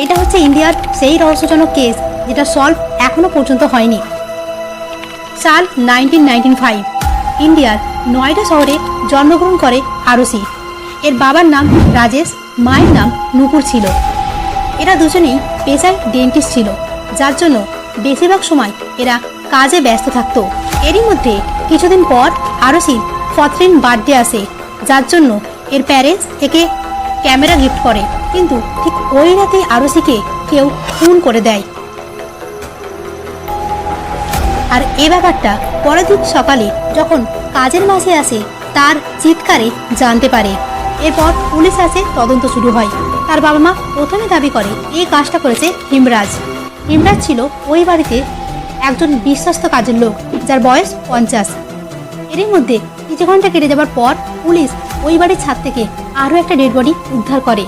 এটা হচ্ছে ইন্ডিয়ার সেই রহস্যজনক কেস যেটা সলভ এখনো পর্যন্ত হয়নি। সাল 1995, ইন্ডিয়ার নয়ডা শহরে জন্মগ্রহণ করে আরুষি। এর বাবার নাম রাজেশ, মায়ের নাম নূপুর ছিল। এরা দুজনেই পেশায় ডেন্টিস্ট ছিল, যার জন্য বেশিরভাগ সময় এরা কাজে ব্যস্ত থাকতো। এরই মধ্যে কিছুদিন পর আরুষির 14 বার্থডে আসে, যার জন্য এর প্যারেন্টস একে ক্যামেরা গিফট করে। কিন্তু ঠিক ওই রাতেই আরুষিকে কেউ খুন করে দেয়। আর এ ব্যাপারটা পরের দিন সকালে যখন কাজের মাসে আসে তার চিৎকারে জানতে পারে। এরপর পুলিশ আসে, তদন্ত শুরু হয়। তার বাবা মা প্রথমে দাবি করে এই কাজটা করেছে হিমরাজ। হিমরাজ ছিল ওই বাড়িতে একজন বিশ্বস্ত কাজের লোক, যার বয়স 50। এরই মধ্যে কিছু ঘন্টা কেটে যাবার পর পুলিশ ওই বাড়ির ছাদ থেকে আরও একটা ডেড বডি উদ্ধার করে,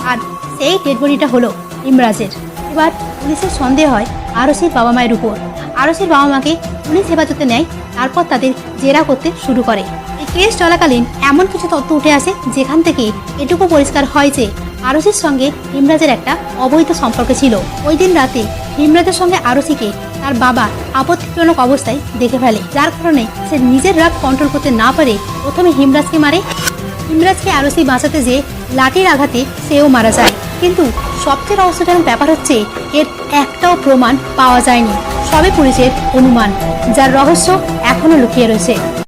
আর সেই ডেড বডিটা হলো হিমরাজের। এবার পুলিশের সন্দেহ হয় আরুষির বাবা মায়ের উপর। আরুষির বাবা মাকে পুলিশ হেফাজতে নেয়, তারপর তাদের জেরা করতে শুরু করে। এই কেস চলাকালীন এমন কিছু তথ্য উঠে আসে যেখান থেকে এটুকু পরিষ্কার হয় যে আরুষির সঙ্গে হিমরাজের একটা অবৈধ সম্পর্ক ছিল। ওই দিন রাতে হিমরাজের সঙ্গে আরুষিকে তার বাবা আপত্তিজনক অবস্থায় দেখে ফেলে, যার কারণে সে নিজের রাগ কন্ট্রোল করতে না পারে প্রথমে হিমরাজকে মারে। হিমরাজকে আরুষি বাঁচাতে যেয়ে লাঠির আঘাতে সেও মারা যায়। কিন্তু সবচেয়ে রহস্যজনক ব্যাপার হচ্ছে এর একটাও প্রমাণ পাওয়া যায়নি, সবই পুলিশের অনুমান, যার রহস্য এখনো লুকিয়ে রয়েছে।